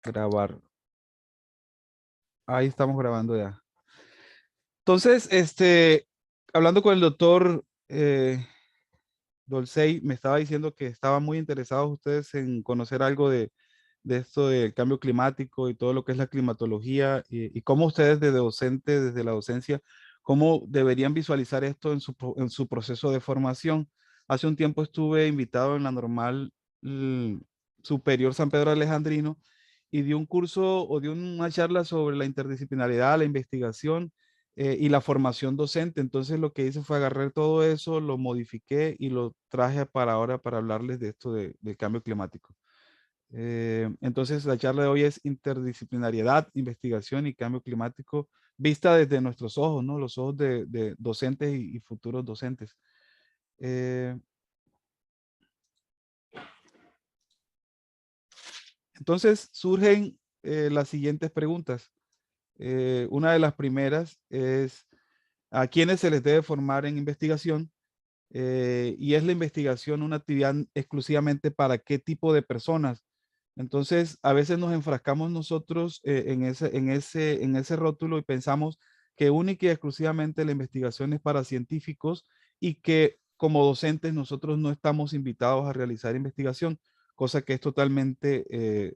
Grabar. Ahí estamos grabando ya. Entonces, hablando con el doctor Dolcey, me estaba diciendo que estaban muy interesados ustedes en conocer algo de esto del cambio climático y todo lo que es la climatología y cómo ustedes desde docente, desde la docencia, cómo deberían visualizar esto en su proceso de formación. Hace un tiempo estuve invitado en la normal mm, superior San Pedro Alejandrino y di un curso o di una charla sobre la interdisciplinaridad, la investigación y la formación docente. Entonces lo que hice fue agarrar todo eso, lo modifiqué y lo traje para ahora para hablarles de esto del cambio climático. Entonces, la charla de hoy es interdisciplinariedad, investigación y cambio climático, vista desde nuestros ojos, ¿no? Los ojos de docentes y futuros docentes. Eh, entonces, surgen las siguientes preguntas. Una de las primeras es, ¿a quiénes se les debe formar en investigación? Y es la investigación una actividad exclusivamente para qué tipo de personas. Entonces, a veces nos enfrascamos nosotros en ese rótulo y pensamos que única y exclusivamente la investigación es para científicos y que como docentes nosotros no estamos invitados a realizar investigación, cosa que es totalmente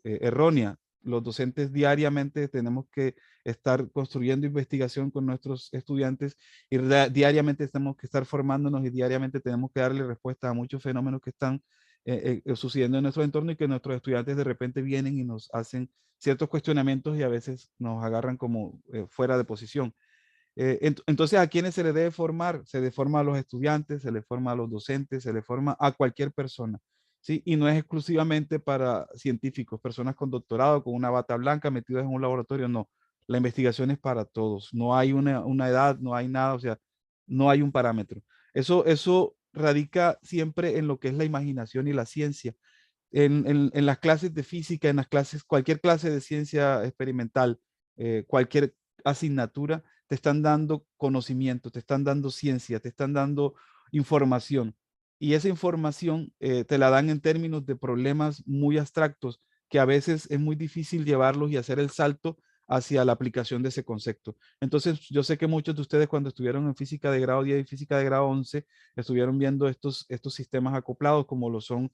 errónea. Los docentes diariamente tenemos que estar construyendo investigación con nuestros estudiantes y diariamente tenemos que estar formándonos y diariamente tenemos que darle respuesta a muchos fenómenos que están sucediendo en nuestro entorno y que nuestros estudiantes de repente vienen y nos hacen ciertos cuestionamientos y a veces nos agarran como fuera de posición. Entonces, ¿a quiénes se le debe formar? Se le forma a los estudiantes, se le forma a los docentes, se le forma a cualquier persona. ¿Sí? Y no es exclusivamente para científicos, personas con doctorado, con una bata blanca metidas en un laboratorio, no. La investigación es para todos. No hay una edad, no hay nada, o sea, no hay un parámetro. Eso radica siempre en lo que es la imaginación y la ciencia. En las clases de física, en las clases, cualquier clase de ciencia experimental, cualquier asignatura, te están dando conocimiento, te están dando ciencia, te están dando información. Y esa información te la dan en términos de problemas muy abstractos que a veces es muy difícil llevarlos y hacer el salto hacia la aplicación de ese concepto. Entonces, yo sé que muchos de ustedes cuando estuvieron en física de grado 10 y física de grado 11, estuvieron viendo estos sistemas acoplados como lo son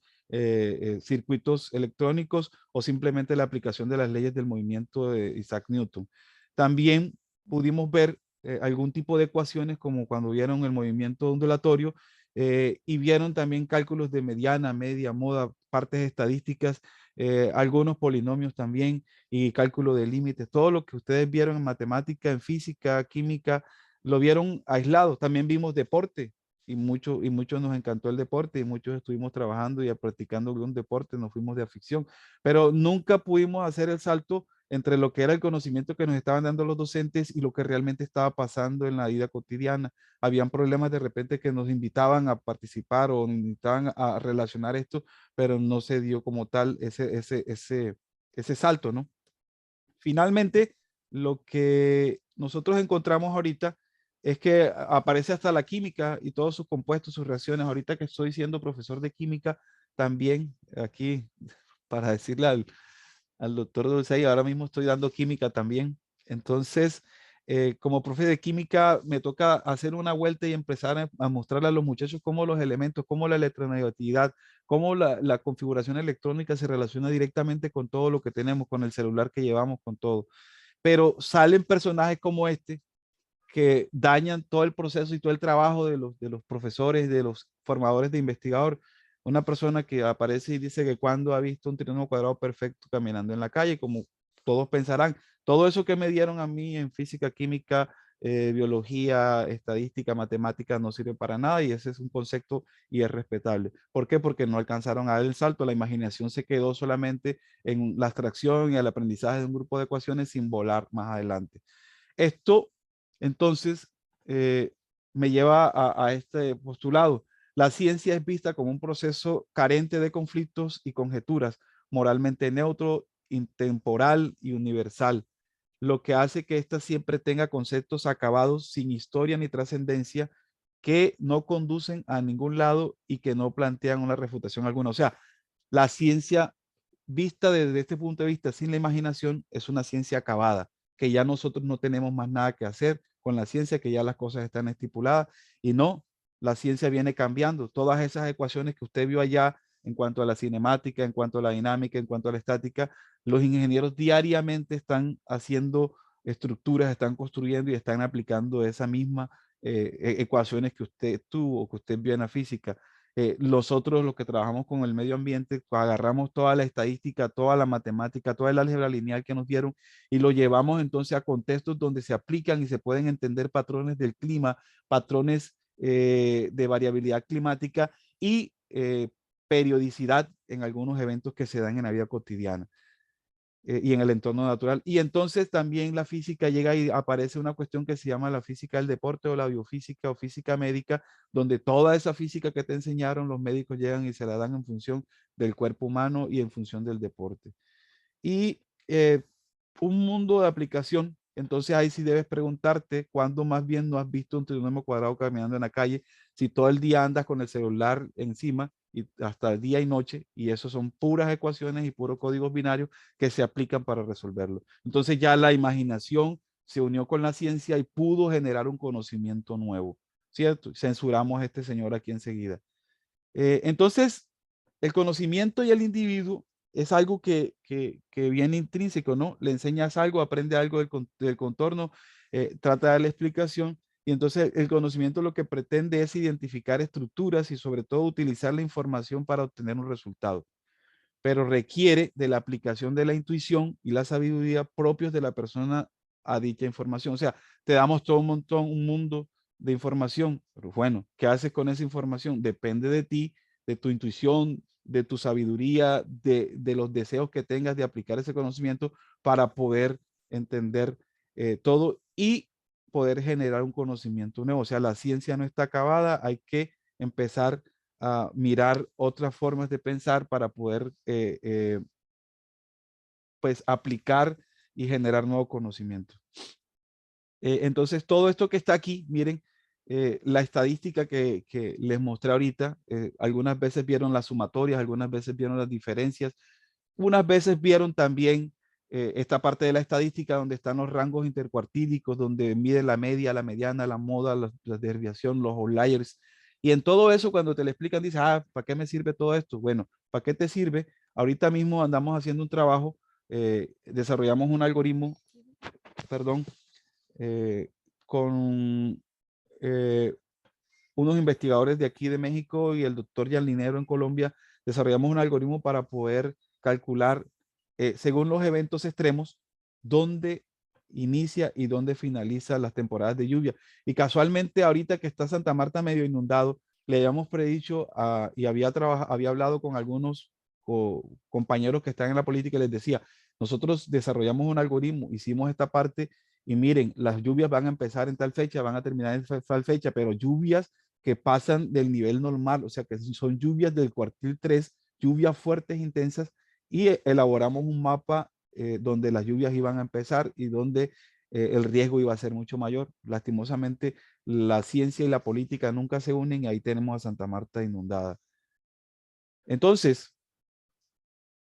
circuitos electrónicos o simplemente la aplicación de las leyes del movimiento de Isaac Newton. También pudimos ver algún tipo de ecuaciones como cuando vieron el movimiento ondulatorio y vieron también cálculos de mediana, media, moda, partes estadísticas, algunos polinomios también y cálculo de límites. Todo lo que ustedes vieron en matemática, en física, química, lo vieron aislado. También vimos deporte, y muchos nos encantó el deporte y muchos estuvimos trabajando y practicando un deporte, nos fuimos de afición, pero nunca pudimos hacer el salto entre lo que era el conocimiento que nos estaban dando los docentes y lo que realmente estaba pasando en la vida cotidiana. Habían problemas de repente que nos invitaban a participar o nos invitaban a relacionar esto, pero no se dio como tal ese salto, ¿no? Finalmente, lo que nosotros encontramos ahorita es que aparece hasta la química y todos sus compuestos, sus reacciones. Ahorita que estoy siendo profesor de química, también aquí, para decirle al doctor Dulce, ahora mismo estoy dando química también. Entonces, como profe de química, me toca hacer una vuelta y empezar a mostrarle a los muchachos cómo los elementos, cómo la electronegatividad, cómo la configuración electrónica se relaciona directamente con todo lo que tenemos, con el celular que llevamos, con todo. Pero salen personajes como este que dañan todo el proceso y todo el trabajo de los profesores, de los formadores de investigador. Una persona que aparece y dice que cuando ha visto un trinoma cuadrado perfecto caminando en la calle, como todos pensarán, todo eso que me dieron a mí en física, química, biología, estadística, matemática no sirve para nada y ese es un concepto y es respetable. ¿Por qué? Porque no alcanzaron a dar el salto, la imaginación se quedó solamente en la abstracción y el aprendizaje de un grupo de ecuaciones sin volar más adelante. Esto, entonces, me lleva a este postulado. La ciencia es vista como un proceso carente de conflictos y conjeturas, moralmente neutro, intemporal y universal, lo que hace que ésta siempre tenga conceptos acabados sin historia ni trascendencia que no conducen a ningún lado y que no plantean una refutación alguna. O sea, la ciencia vista desde este punto de vista, sin la imaginación, es una ciencia acabada, que ya nosotros no tenemos más nada que hacer con la ciencia, que ya las cosas están estipuladas, y no, la ciencia viene cambiando. Todas esas ecuaciones que usted vio allá en cuanto a la cinemática, en cuanto a la dinámica, en cuanto a la estática, los ingenieros diariamente están haciendo estructuras, están construyendo y están aplicando esa misma ecuaciones que usted tuvo, que usted vio en la física. Nosotros, los que trabajamos con el medio ambiente, agarramos toda la estadística, toda la matemática, toda el álgebra lineal que nos dieron y lo llevamos entonces a contextos donde se aplican y se pueden entender patrones del clima, patrones de variabilidad climática y periodicidad en algunos eventos que se dan en la vida cotidiana y en el entorno natural. Y entonces también la física llega y aparece una cuestión que se llama la física del deporte o la biofísica o física médica, donde toda esa física que te enseñaron los médicos llegan y se la dan en función del cuerpo humano y en función del deporte. Y un mundo de aplicación. Entonces ahí sí debes preguntarte cuándo más bien no has visto un trinómeno cuadrado caminando en la calle, si todo el día andas con el celular encima y hasta día y noche, y eso son puras ecuaciones y puros códigos binarios que se aplican para resolverlo. Entonces ya la imaginación se unió con la ciencia y pudo generar un conocimiento nuevo, ¿cierto? Censuramos a este señor aquí enseguida. Entonces, el conocimiento y el individuo es algo que viene intrínseco, ¿no? Le enseñas algo, aprende algo del contorno, trata de darle explicación y entonces el conocimiento lo que pretende es identificar estructuras y sobre todo utilizar la información para obtener un resultado, pero requiere de la aplicación de la intuición y la sabiduría propios de la persona a dicha información. O sea, te damos todo un montón, un mundo de información, pero bueno, ¿qué haces con esa información? Depende de ti, de tu intuición, de tu sabiduría, de los deseos que tengas de aplicar ese conocimiento para poder entender todo y poder generar un conocimiento nuevo. O sea, la ciencia no está acabada, hay que empezar a mirar otras formas de pensar para poder pues aplicar y generar nuevo conocimiento. Entonces, todo esto que está aquí, miren, la estadística que les mostré ahorita, algunas veces vieron las sumatorias, algunas veces vieron las diferencias, unas veces vieron también esta parte de la estadística donde están los rangos intercuartílicos, donde mide la media, la mediana, la moda, la desviación, los outliers. Y en todo eso, cuando te lo explican, dices, ah, ¿para qué me sirve todo esto? Bueno, ¿para qué te sirve? Ahorita mismo andamos haciendo un trabajo, desarrollamos un algoritmo, perdón, eh, con eh, unos investigadores de aquí de México y el doctor Linero en Colombia, desarrollamos un algoritmo para poder calcular, según los eventos extremos, dónde inicia y dónde finaliza las temporadas de lluvia. Y casualmente ahorita que está Santa Marta medio inundado, le habíamos predicho y había hablado con algunos compañeros que están en la política y les decía, nosotros desarrollamos un algoritmo, hicimos esta parte y miren, las lluvias van a empezar en tal fecha, van a terminar en tal fecha, pero lluvias que pasan del nivel normal, o sea que son lluvias del cuartil 3, lluvias fuertes, intensas, y elaboramos un mapa donde las lluvias iban a empezar y donde el riesgo iba a ser mucho mayor. Lastimosamente, la ciencia y la política nunca se unen y ahí tenemos a Santa Marta inundada. Entonces,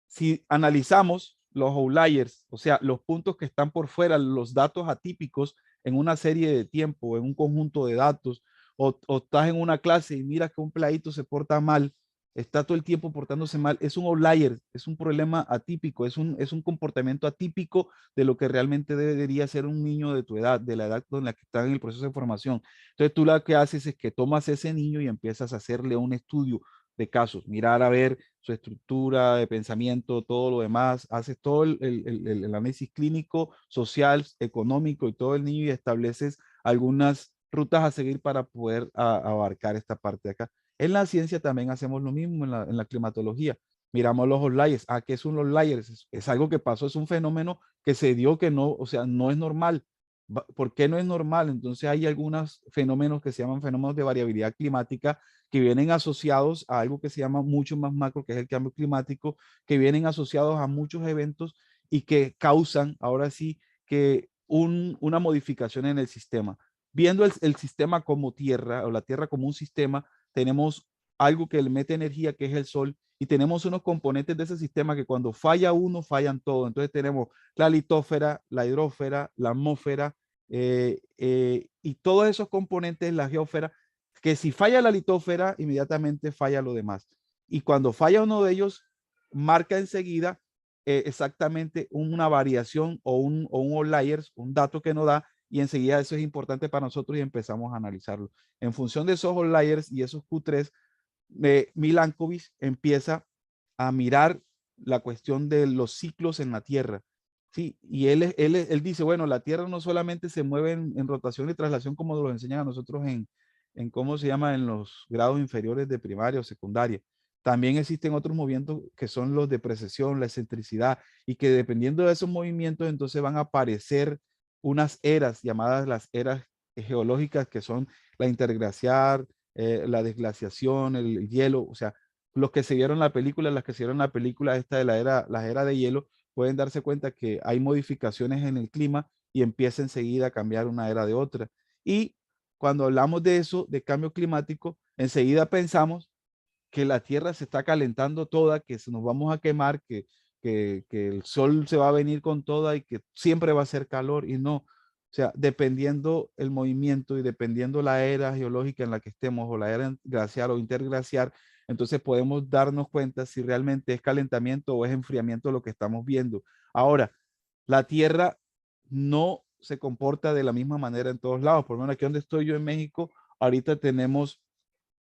si analizamos los outliers, o sea, los puntos que están por fuera, los datos atípicos en una serie de tiempo, en un conjunto de datos, o estás en una clase y miras que un pladito se porta mal, está todo el tiempo portándose mal, es un outlier, es un problema atípico, es un comportamiento atípico de lo que realmente debería ser un niño de tu edad, de la edad con la que está en el proceso de formación. Entonces tú lo que haces es que tomas ese niño y empiezas a hacerle un estudio de casos, mirar a ver su estructura de pensamiento, todo lo demás, haces todo el análisis clínico, social, económico y todo el niño y estableces algunas rutas a seguir para poder abarcar esta parte de acá. En la ciencia también hacemos lo mismo en la climatología. Miramos los outliers. ¿A qué son los outliers? Es algo que pasó, es un fenómeno que se dio que no, o sea, no es normal. ¿Por qué no es normal? Entonces hay algunos fenómenos que se llaman fenómenos de variabilidad climática que vienen asociados a algo que se llama mucho más macro, que es el cambio climático, que vienen asociados a muchos eventos y que causan, ahora sí, que una modificación en el sistema. Viendo el sistema como tierra o la tierra como un sistema, tenemos algo que le mete energía, que es el sol, y tenemos unos componentes de ese sistema que cuando falla uno, fallan todos. Entonces tenemos la litósfera, la hidrósfera, la atmósfera y todos esos componentes, la geósfera, que si falla la litósfera, inmediatamente falla lo demás. Y cuando falla uno de ellos, marca enseguida exactamente una variación o un outliers, un dato que nos da, y enseguida eso es importante para nosotros y empezamos a analizarlo. En función de esos outliers y esos Q3, Milankovitch empieza a mirar la cuestión de los ciclos en la Tierra. Sí, y él dice, bueno, la Tierra no solamente se mueve en rotación y traslación como nos lo enseñan a nosotros en cómo se llama en los grados inferiores de primaria o secundaria. También existen otros movimientos que son los de precesión, la excentricidad, y que dependiendo de esos movimientos, entonces van a aparecer unas eras llamadas las eras geológicas, que son la interglaciar, la desglaciación, el hielo, o sea, los que se vieron la película, las que se vieron la película esta de la era de hielo, pueden darse cuenta que hay modificaciones en el clima y empieza enseguida a cambiar una era de otra. Y cuando hablamos de eso, de cambio climático, enseguida pensamos que la Tierra se está calentando toda, que nos vamos a quemar, que el sol se va a venir con toda y que siempre va a ser calor y no. O sea, dependiendo el movimiento y dependiendo la era geológica en la que estemos o la era glaciar o interglaciar, entonces podemos darnos cuenta si realmente es calentamiento o es enfriamiento lo que estamos viendo. Ahora, la Tierra no se comporta de la misma manera en todos lados. Por lo menos aquí donde estoy yo en México, ahorita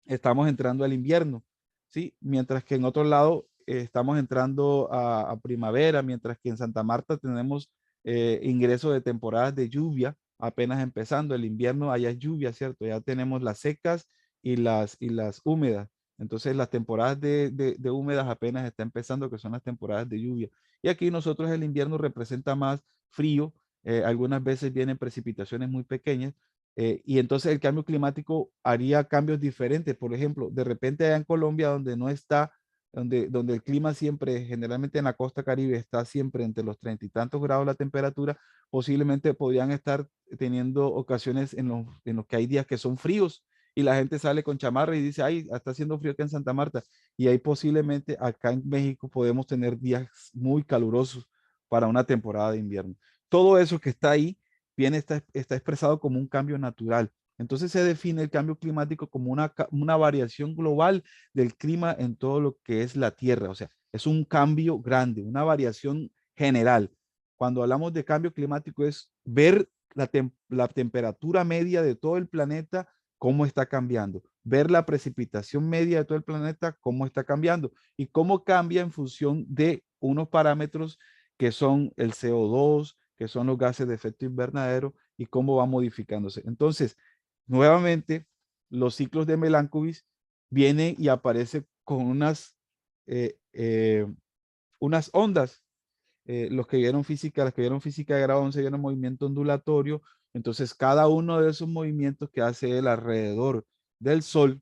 estamos entrando al invierno, ¿sí? Mientras que en otro lado estamos entrando a primavera, mientras que en Santa Marta tenemos ingreso de temporadas de lluvia, apenas empezando el invierno, allá es lluvia, ¿cierto? Ya tenemos las secas y las húmedas. Entonces las temporadas de húmedas apenas está empezando, que son las temporadas de lluvia. Y aquí nosotros el invierno representa más frío, algunas veces vienen precipitaciones muy pequeñas, y entonces el cambio climático haría cambios diferentes. Por ejemplo, de repente allá en Colombia, donde no está, donde el clima siempre, generalmente en la costa Caribe, está siempre entre los 30 y tantos grados la temperatura, posiblemente podrían estar teniendo ocasiones en los que hay días que son fríos y la gente sale con chamarra y dice, ay, está haciendo frío acá en Santa Marta. Y ahí posiblemente acá en México podemos tener días muy calurosos para una temporada de invierno. Todo eso que está ahí está expresado como un cambio natural. Entonces se define el cambio climático como una variación global del clima en todo lo que es la Tierra. O sea, es un cambio grande, una variación general. Cuando hablamos de cambio climático es ver la temperatura media de todo el planeta, cómo está cambiando. Ver la precipitación media de todo el planeta, cómo está cambiando. Y cómo cambia en función de unos parámetros que son el CO2, que son los gases de efecto invernadero y cómo va modificándose. Entonces, nuevamente, los ciclos de Milankovitch vienen y aparecen con eh, eh, unas ondas. Los que vieron física, las que vieron física de grado 11 vieron movimiento ondulatorio. Entonces, cada uno de esos movimientos que hace él alrededor del Sol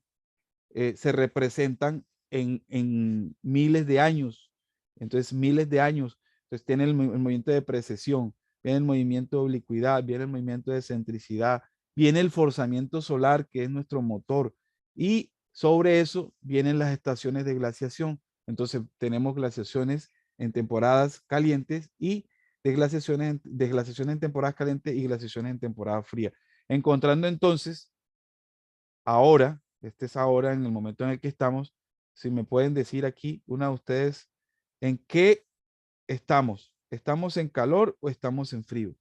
se representan en miles de años. Entonces, miles de años. Entonces, tiene el movimiento de precesión, viene el movimiento de oblicuidad, viene el movimiento de centricidad, viene el forzamiento solar, que es nuestro motor. Y sobre eso vienen las estaciones de glaciación. Entonces, tenemos glaciaciones en temporadas calientes y desglaciaciones en temporadas calientes y glaciaciones en temporada fría. Encontrando entonces ahora, este es ahora en el momento en el que estamos, si me pueden decir aquí, una de ustedes, ¿en qué estamos? ¿Estamos en calor o estamos en frío?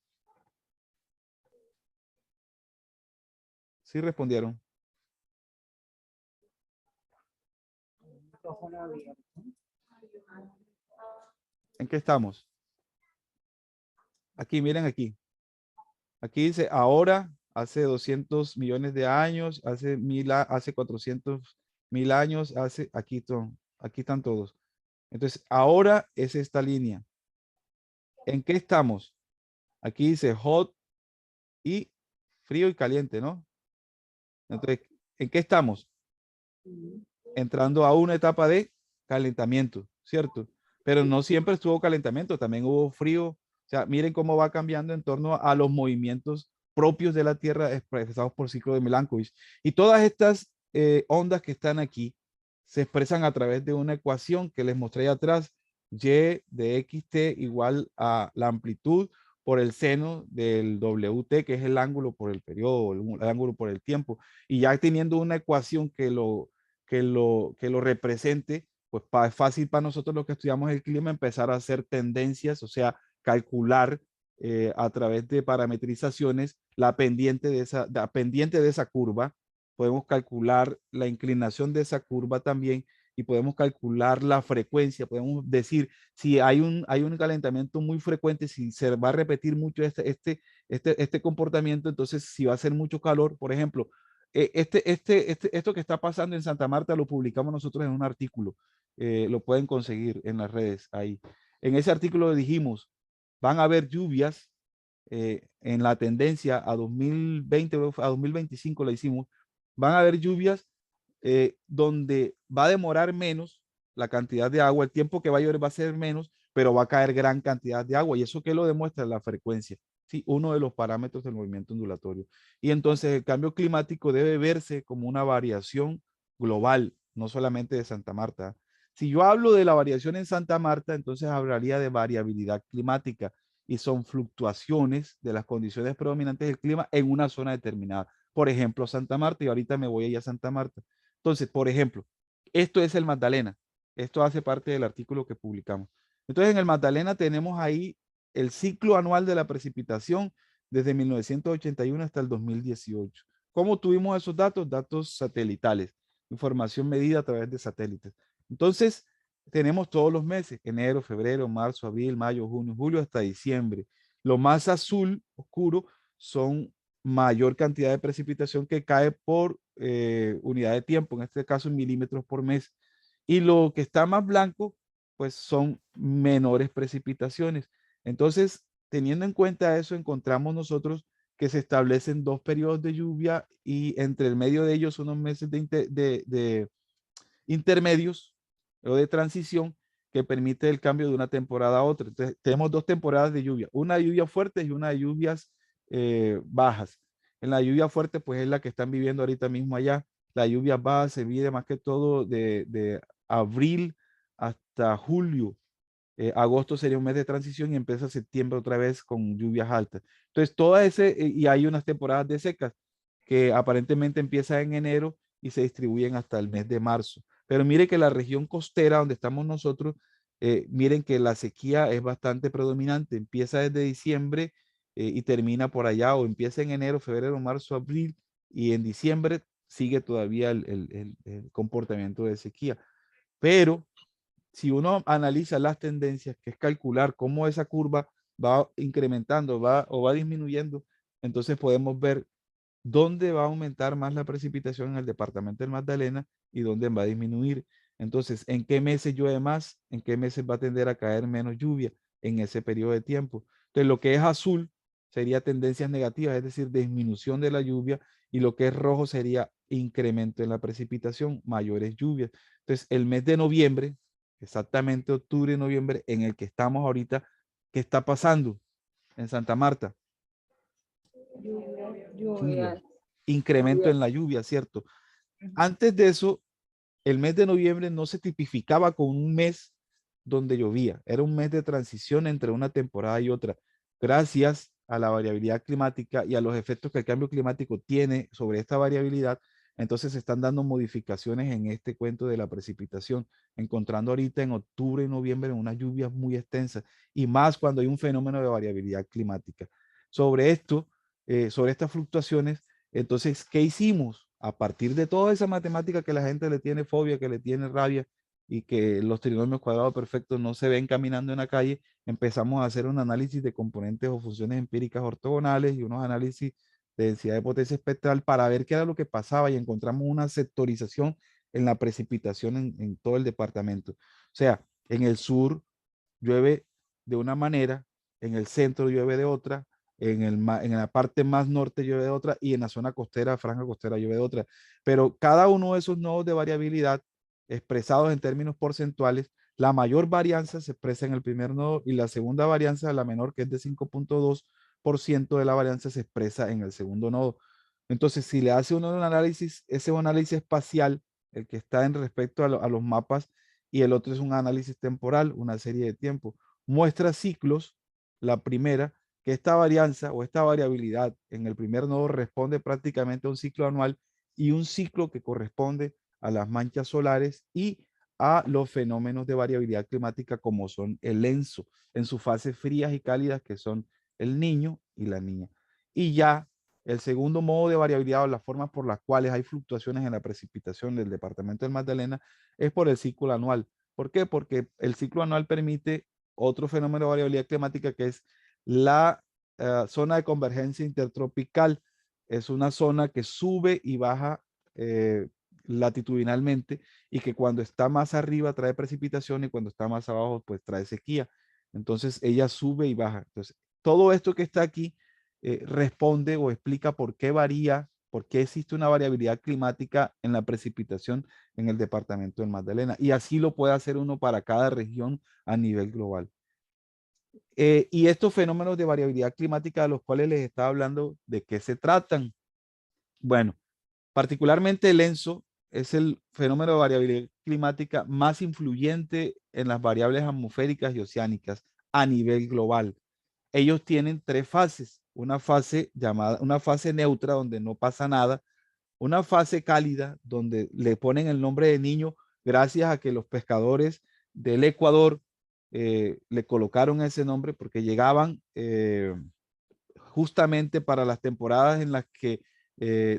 Sí respondieron. ¿En qué estamos? Aquí, miren aquí. Aquí dice ahora, hace 200 millones de años, hace 400.000 años, aquí están todos. Entonces, ahora es esta línea. ¿En qué estamos? Aquí dice hot y frío y caliente, ¿no? Entonces, ¿en qué estamos? Entrando a una etapa de calentamiento, ¿cierto? Pero no siempre estuvo calentamiento, también hubo frío. O sea, miren cómo va cambiando en torno a los movimientos propios de la Tierra expresados por ciclo de Milankovitch. Y todas estas ondas que están aquí se expresan a través de una ecuación que les mostré ahí atrás, y de xt igual a la amplitud por el seno del wt, que es el ángulo por el periodo, el ángulo por el tiempo. Y ya teniendo una ecuación que lo represente, pues es fácil para nosotros los que estudiamos el clima empezar a hacer tendencias, o sea, calcular a través de parametrizaciones la pendiente de esa curva. Podemos calcular la inclinación de esa curva también y podemos calcular la frecuencia. Podemos decir si hay un calentamiento muy frecuente, si se va a repetir mucho este comportamiento, entonces si va a ser mucho calor, por ejemplo, esto que está pasando en Santa Marta lo publicamos nosotros en un artículo. Lo pueden conseguir en las redes ahí. En ese artículo dijimos, van a haber lluvias en la tendencia a 2020, a 2025 la hicimos, van a haber lluvias donde va a demorar menos la cantidad de agua, el tiempo que va a llover va a ser menos, pero va a caer gran cantidad de agua. ¿Y eso qué lo demuestra? La frecuencia, ¿sí? Uno de los parámetros del movimiento ondulatorio. Y entonces el cambio climático debe verse como una variación global, no solamente de Santa Marta. Si yo hablo de la variación en Santa Marta, entonces hablaría de variabilidad climática y son fluctuaciones de las condiciones predominantes del clima en una zona determinada. Por ejemplo, Santa Marta, y ahorita me voy a ir a Santa Marta. Entonces, por ejemplo, esto es el Magdalena. Esto hace parte del artículo que publicamos. Entonces, en el Magdalena tenemos ahí el ciclo anual de la precipitación desde 1981 hasta el 2018. ¿Cómo tuvimos esos datos? Datos satelitales, información medida a través de satélites. Entonces, tenemos todos los meses, enero, febrero, marzo, abril, mayo, junio, julio, hasta diciembre. Lo más azul oscuro son mayor cantidad de precipitación que cae por unidad de tiempo, en este caso en milímetros por mes. Y lo que está más blanco, pues son menores precipitaciones. Entonces, teniendo en cuenta eso, encontramos nosotros que se establecen dos periodos de lluvia y entre el medio de ellos unos meses de intermedios o de transición que permite el cambio de una temporada a otra. Entonces, tenemos dos temporadas de lluvia, una de lluvias fuertes y una de lluvias bajas. En la lluvia fuerte, pues es la que están viviendo ahorita mismo allá. La lluvia baja se vive más que todo de abril hasta julio. Agosto sería un mes de transición y empieza septiembre otra vez con lluvias altas. Entonces, y hay unas temporadas de secas que aparentemente empiezan en enero y se distribuyen hasta el mes de marzo. Pero mire que la región costera donde estamos nosotros, miren que la sequía es bastante predominante. Empieza desde diciembre y termina por allá, o empieza en enero, febrero, marzo, abril, y en diciembre sigue todavía el comportamiento de sequía. Pero si uno analiza las tendencias, que es calcular cómo esa curva va incrementando o va disminuyendo, entonces podemos ver dónde va a aumentar más la precipitación en el departamento del Magdalena y dónde va a disminuir. Entonces, ¿en qué meses llueve más? ¿En qué meses va a tender a caer menos lluvia en ese periodo de tiempo? Entonces, lo que es azul sería tendencias negativas, es decir, disminución de la lluvia, y lo que es rojo sería incremento en la precipitación, mayores lluvias. Entonces, el mes de noviembre, exactamente octubre y noviembre, en el que estamos ahorita, ¿qué está pasando en Santa Marta? Lluvia. Incremento en la lluvia, ¿cierto? Antes de eso, el mes de noviembre no se tipificaba con un mes donde llovía. Era un mes de transición entre una temporada y otra. Gracias a la variabilidad climática y a los efectos que el cambio climático tiene sobre esta variabilidad, entonces se están dando modificaciones en este cuento de la precipitación, encontrando ahorita en octubre y noviembre unas lluvias muy extensas, y más cuando hay un fenómeno de variabilidad climática. Sobre esto, sobre estas fluctuaciones, entonces, ¿qué hicimos? A partir de toda esa matemática que la gente le tiene fobia, que le tiene rabia, y que los trinomios cuadrados perfectos no se ven caminando en la calle, empezamos a hacer un análisis de componentes o funciones empíricas ortogonales y unos análisis de densidad de potencia espectral para ver qué era lo que pasaba, y encontramos una sectorización en la precipitación en todo el departamento. O sea, en el sur llueve de una manera, en el centro llueve de otra, en la parte más norte llueve de otra, y en la zona costera, franja costera, llueve de otra. Pero cada uno de esos nodos de variabilidad expresados en términos porcentuales, la mayor varianza se expresa en el primer nodo y la segunda varianza, la menor, que es de 5.2% de la varianza, se expresa en el segundo nodo. Entonces, si le hace uno un análisis, ese análisis espacial el que está en respecto a los mapas, y el otro es un análisis temporal, una serie de tiempo. Muestra ciclos, la primera, que esta varianza o esta variabilidad en el primer nodo responde prácticamente a un ciclo anual y un ciclo que corresponde a las manchas solares y a los fenómenos de variabilidad climática como son el ENSO en sus fases frías y cálidas, que son el niño y la niña. Y ya el segundo modo de variabilidad o las formas por las cuales hay fluctuaciones en la precipitación del departamento del Magdalena es por el ciclo anual. ¿Por qué? Porque el ciclo anual permite otro fenómeno de variabilidad climática que es la zona de convergencia intertropical. Es una zona que sube y baja latitudinalmente y que cuando está más arriba trae precipitación y cuando está más abajo pues trae sequía. Entonces ella sube y baja. Entonces todo esto que está aquí responde o explica por qué varía, por qué existe una variabilidad climática en la precipitación en el departamento del Magdalena. Y así lo puede hacer uno para cada región a nivel global. Y estos fenómenos de variabilidad climática de los cuales les estaba hablando, ¿de qué se tratan? Bueno, particularmente el ENSO es el fenómeno de variabilidad climática más influyente en las variables atmosféricas y oceánicas a nivel global. Ellos tienen tres fases, una fase llamada, una fase neutra donde no pasa nada, una fase cálida donde le ponen el nombre de niño gracias a que los pescadores del Ecuador le colocaron ese nombre porque llegaban justamente para las temporadas en las que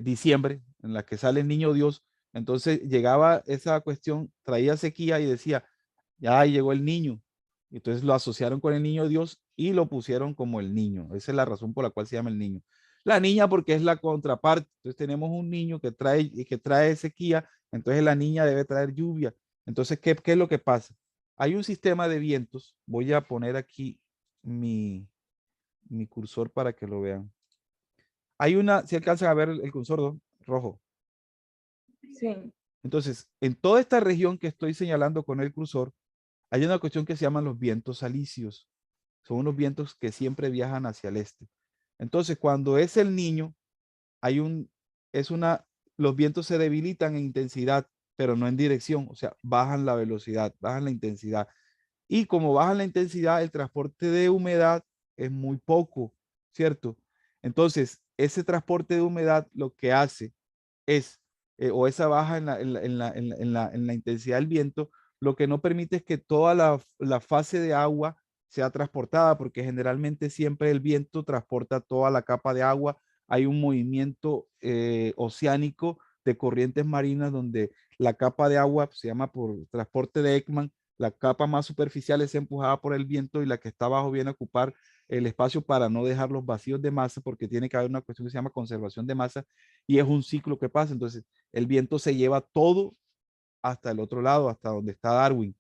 diciembre, en las que sale el niño Dios. Entonces llegaba esa cuestión, traía sequía y decía, ya llegó el niño. Entonces lo asociaron con el niño Dios y lo pusieron como el niño. Esa es la razón por la cual se llama el niño. La niña porque es la contraparte. Entonces tenemos un niño que trae sequía, entonces la niña debe traer lluvia. Entonces, ¿qué es lo que pasa? Hay un sistema de vientos. Voy a poner aquí mi cursor para que lo vean. Hay una, si alcanzan a ver el cursor rojo. Sí. Entonces, en toda esta región que estoy señalando con el cursor, hay una cuestión que se llaman los vientos alisios. Son unos vientos que siempre viajan hacia el este. Entonces, cuando es el niño, hay un, es una, los vientos se debilitan en intensidad, pero no en dirección, o sea, bajan la velocidad, bajan la intensidad. Y como baja la intensidad, el transporte de humedad es muy poco, ¿cierto? Entonces, ese transporte de humedad lo que hace es, o esa baja en la intensidad del viento, lo que no permite es que toda la fase de agua sea transportada, porque generalmente siempre el viento transporta toda la capa de agua. Hay un movimiento oceánico de corrientes marinas donde la capa de agua se llama por transporte de Ekman. La capa más superficial es empujada por el viento y la que está abajo viene a ocupar el espacio para no dejar los vacíos de masa, porque tiene que haber una cuestión que se llama conservación de masa y es un ciclo que pasa. Entonces, el viento se lleva todo hasta el otro lado, hasta donde está Darwin.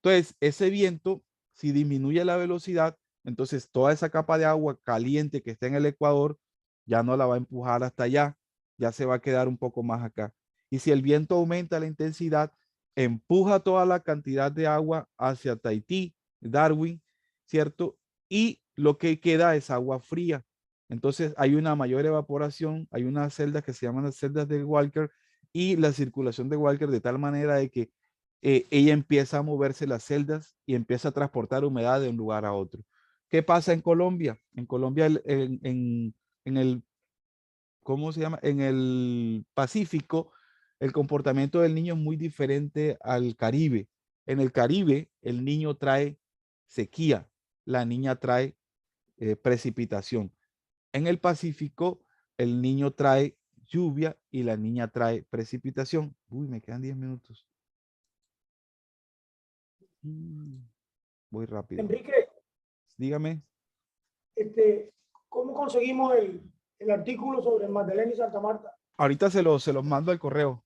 Entonces, ese viento, si disminuye la velocidad, entonces toda esa capa de agua caliente que está en el Ecuador ya no la va a empujar hasta allá, ya se va a quedar un poco más acá. Y si el viento aumenta la intensidad, empuja toda la cantidad de agua hacia Tahití, Darwin, ¿cierto? Y lo que queda es agua fría. Entonces hay una mayor evaporación, hay unas celdas que se llaman las celdas de Walker y la circulación de Walker de tal manera de que ella empieza a moverse las celdas y empieza a transportar humedad de un lugar a otro. ¿Qué pasa en Colombia? En Colombia, en el, ¿cómo se llama? En el Pacífico, el comportamiento del niño es muy diferente al Caribe. En el Caribe, el niño trae sequía, la niña trae precipitación. En el Pacífico, el niño trae lluvia y la niña trae precipitación. Uy, me quedan 10 minutos. Voy rápido. Enrique, Dígame. ¿Cómo conseguimos el artículo sobre Magdalena y Santa Marta? Ahorita se los mando al correo.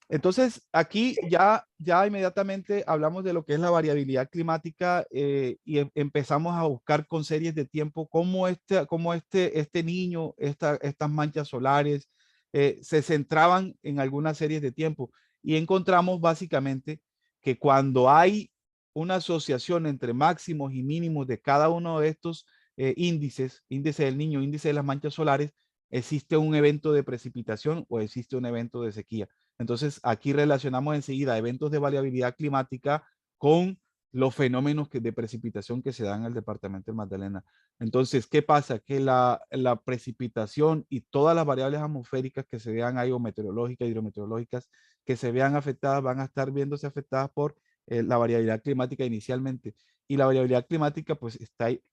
Entonces, aquí ya inmediatamente hablamos de lo que es la variabilidad climática y empezamos a buscar con series de tiempo cómo este niño, estas manchas solares se centraban en algunas series de tiempo. Y encontramos básicamente que cuando hay una asociación entre máximos y mínimos de cada uno de estos índices, índice del niño, índice de las manchas solares, existe un evento de precipitación o existe un evento de sequía. Entonces, aquí relacionamos enseguida eventos de variabilidad climática con los fenómenos de precipitación que se dan en el departamento del Magdalena. Entonces, ¿qué pasa? Que la precipitación y todas las variables atmosféricas que se vean ahí, o meteorológicas, hidrometeorológicas, que se vean afectadas, van a estar viéndose afectadas por la variabilidad climática inicialmente. Y la variabilidad climática pues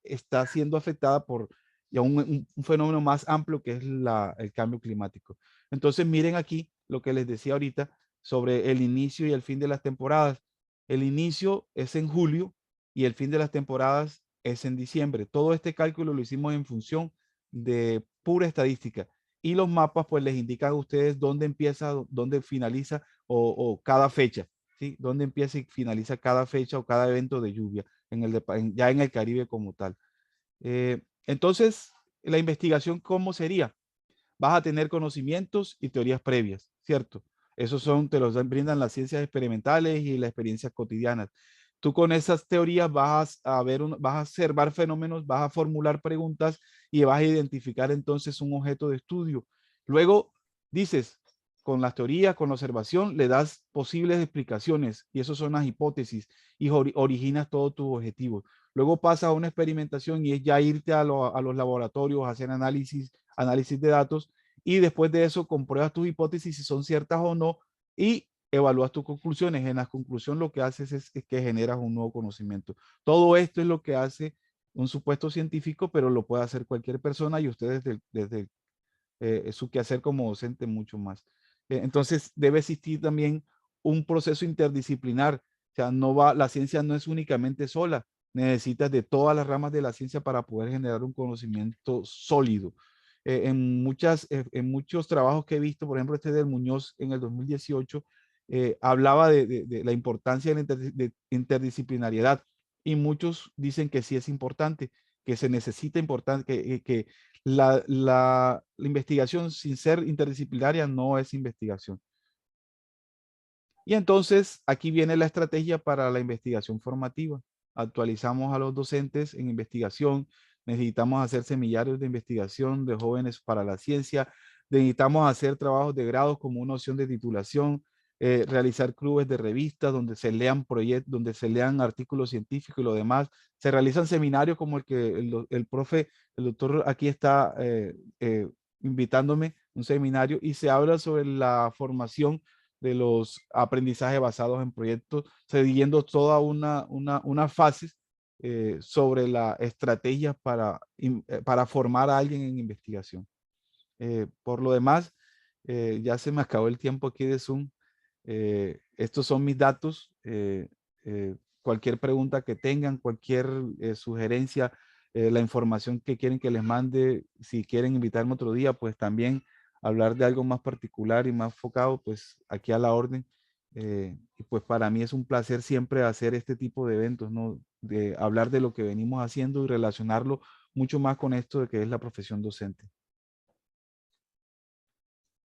está siendo afectada por ya un fenómeno más amplio que es el cambio climático. Entonces, miren aquí lo que les decía ahorita sobre el inicio y el fin de las temporadas. El inicio es en julio y el fin de las temporadas es en diciembre. Todo este cálculo lo hicimos en función de pura estadística. Y los mapas pues les indican a ustedes dónde empieza, dónde finaliza o cada fecha, ¿sí? Dónde empieza y finaliza cada fecha o cada evento de lluvia ya en el Caribe como tal. Entonces, la investigación, ¿cómo sería? Vas a tener conocimientos y teorías previas, ¿cierto? Esos te los brindan las ciencias experimentales y las experiencias cotidianas. Tú con esas teorías vas a observar fenómenos, vas a formular preguntas y vas a identificar entonces un objeto de estudio. Luego dices, con las teorías, con la observación, le das posibles explicaciones y eso son las hipótesis y originas todos tus objetivos. Luego pasa a una experimentación y es ya irte a los laboratorios, hacer análisis de datos y después de eso compruebas tus hipótesis si son ciertas o no y evalúas tus conclusiones. En la conclusión lo que haces es que generas un nuevo conocimiento. Todo esto es lo que hace un supuesto científico, pero lo puede hacer cualquier persona y ustedes desde su quehacer como docente mucho más. Entonces debe existir también un proceso interdisciplinar. O sea, la ciencia no es únicamente sola. Necesitas de todas las ramas de la ciencia para poder generar un conocimiento sólido. En muchos trabajos que he visto, por ejemplo, este del Muñoz en el 2018, hablaba de la importancia de la interdisciplinariedad y muchos dicen que sí es importante, que se necesita que la investigación sin ser interdisciplinaria no es investigación. Y entonces aquí viene la estrategia para la investigación formativa. Actualizamos a los docentes en investigación. Necesitamos hacer semillarios de investigación de jóvenes para la ciencia. Necesitamos hacer trabajos de grado como una opción de titulación, realizar clubes de revistas donde se lean proyectos, donde se lean artículos científicos y lo demás. Se realizan seminarios como el que el profe, el doctor aquí está invitándome, un seminario, y se habla sobre la formación de los aprendizajes basados en proyectos, siguiendo toda una fase sobre la estrategia para formar a alguien en investigación. Por lo demás, ya se me acabó el tiempo aquí de Zoom. Estos son mis datos. Cualquier pregunta que tengan, cualquier sugerencia, la información que quieren que les mande, si quieren invitarme otro día, pues también hablar de algo más particular y más enfocado, pues aquí a la orden. Y pues para mí es un placer siempre hacer este tipo de eventos, ¿no? De hablar de lo que venimos haciendo y relacionarlo mucho más con esto de que es la profesión docente.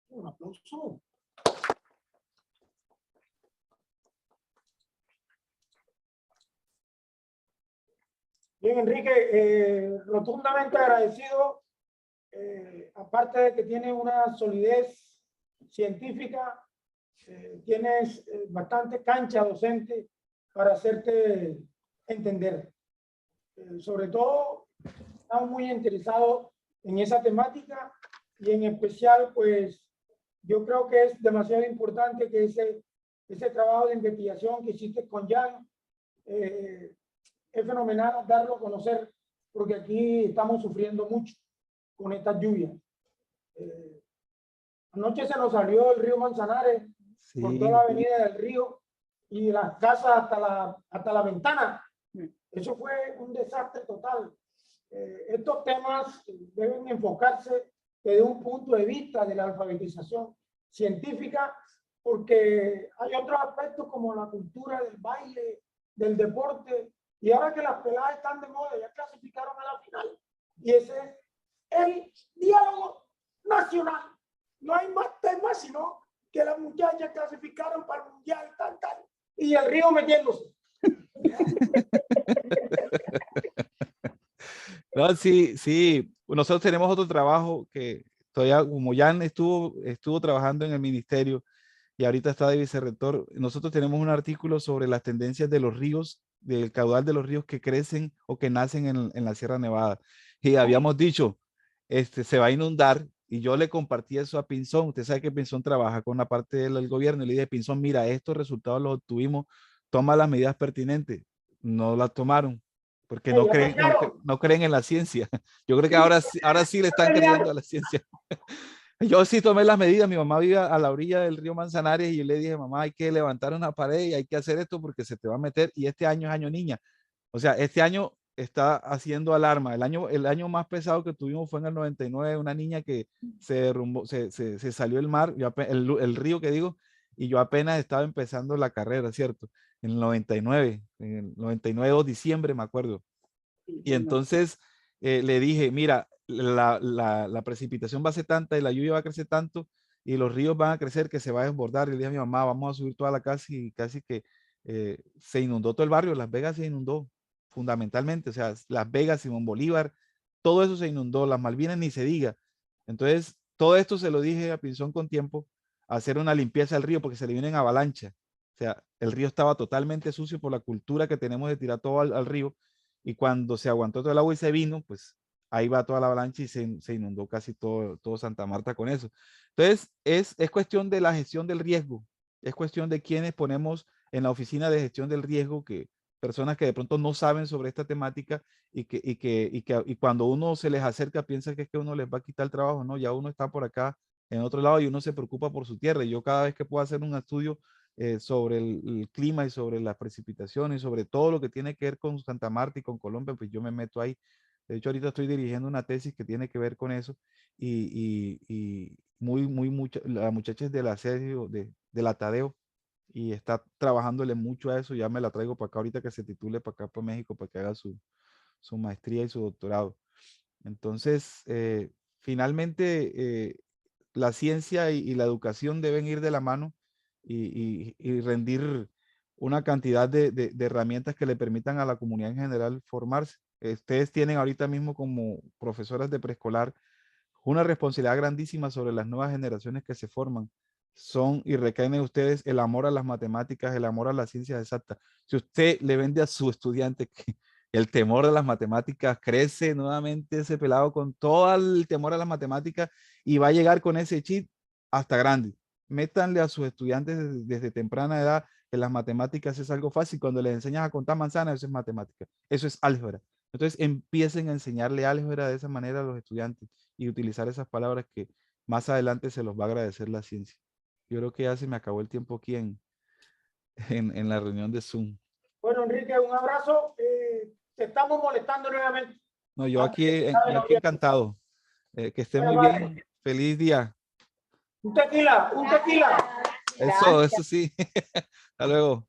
Un aplauso. Bien, Enrique, rotundamente agradecido. Aparte de que tienes una solidez científica, tienes bastante cancha docente para hacerte entender. Sobre todo, estamos muy interesados en esa temática y en especial, pues, yo creo que es demasiado importante que ese trabajo de investigación que hiciste con Jan, es fenomenal darlo a conocer, porque aquí estamos sufriendo mucho con estas lluvias. Anoche se nos salió el río Manzanares por toda la avenida del río y las casas hasta la ventana. Eso fue un desastre total. Estos temas deben enfocarse desde un punto de vista de la alfabetización científica, porque hay otros aspectos como la cultura del baile, del deporte, y ahora que las peladas están de moda, ya clasificaron a la final. Y ese es el diálogo nacional. No hay más temas, sino que las muchachas clasificaron para el mundial, y el río metiéndose. No, sí, sí. Nosotros tenemos otro trabajo que todavía, como Jan estuvo trabajando en el ministerio, y ahorita está de vicerrector. Nosotros tenemos un artículo sobre las tendencias de los ríos, del caudal de los ríos que crecen o que nacen en la Sierra Nevada. Y habíamos dicho, se va a inundar, y yo le compartí eso a Pinzón. Usted sabe que Pinzón trabaja con la parte del gobierno, y le dije, Pinzón, mira, estos resultados los obtuvimos, toma las medidas pertinentes. No las tomaron, porque no creen, no creen en la ciencia. Yo creo que ahora sí le están creyendo a la ciencia. Yo sí tomé las medidas. Mi mamá vive a la orilla del río Manzanares y yo le dije, mamá, hay que levantar una pared y hay que hacer esto porque se te va a meter. Y este año es año niña. O sea, este año está haciendo alarma. El año más pesado que tuvimos fue en el 99, una niña que se derrumbó, se salió el mar, el río que digo, y yo apenas estaba empezando la carrera, ¿cierto? En el 99, en el 99 de diciembre, me acuerdo. Y entonces le dije, mira, la precipitación va a ser tanta y la lluvia va a crecer tanto y los ríos van a crecer que se va a desbordar. Y le dije a mi mamá, vamos a subir toda la casa, y casi que se inundó todo el barrio. Las Vegas se inundó fundamentalmente. O sea, Las Vegas, Simón Bolívar, todo eso se inundó. Las Malvinas ni se diga. Entonces, todo esto se lo dije a Pinzón con tiempo, hacer una limpieza del río porque se le vienen avalanchas. O sea, el río estaba totalmente sucio por la cultura que tenemos de tirar todo al río, y cuando se aguantó todo el agua y se vino, pues ahí va toda la avalancha y se inundó casi todo Santa Marta con eso. Entonces, es cuestión de la gestión del riesgo, es cuestión de quienes ponemos en la oficina de gestión del riesgo, que personas que de pronto no saben sobre esta temática y cuando uno se les acerca piensa que es que uno les va a quitar el trabajo. No, ya uno está por acá en otro lado y uno se preocupa por su tierra. Y yo cada vez que puedo hacer un estudio sobre el clima y sobre las precipitaciones, sobre todo lo que tiene que ver con Santa Marta y con Colombia, pues yo me meto ahí. De hecho, ahorita estoy dirigiendo una tesis que tiene que ver con eso, y la muchacha es de la serie de la Tadeo, y está trabajándole mucho a eso. Ya me la traigo para acá ahorita que se titule para acá, para México, para que haga su maestría y su doctorado. Entonces, finalmente, la ciencia y la educación deben ir de la mano, y rendir una cantidad de herramientas que le permitan a la comunidad en general formarse. Ustedes tienen ahorita mismo como profesoras de preescolar una responsabilidad grandísima sobre las nuevas generaciones que se forman. Son y recaen en ustedes el amor a las matemáticas, el amor a las ciencias exactas. Si usted le vende a su estudiante que el temor de las matemáticas, crece nuevamente ese pelado con todo el temor a las matemáticas y va a llegar con ese chip hasta grande. Métanle a sus estudiantes desde temprana edad que las matemáticas es algo fácil. Cuando les enseñas a contar manzanas, eso es matemática, eso es álgebra. Entonces empiecen a enseñarle álgebra de esa manera a los estudiantes y utilizar esas palabras que más adelante se los va a agradecer la ciencia. Yo creo que ya se me acabó el tiempo aquí en la reunión de Zoom. Bueno, Enrique, un abrazo. Te estamos molestando nuevamente. No, yo aquí encantado. Que esté muy bien. Feliz día. Un tequila, un tequila. Eso sí. Hasta luego.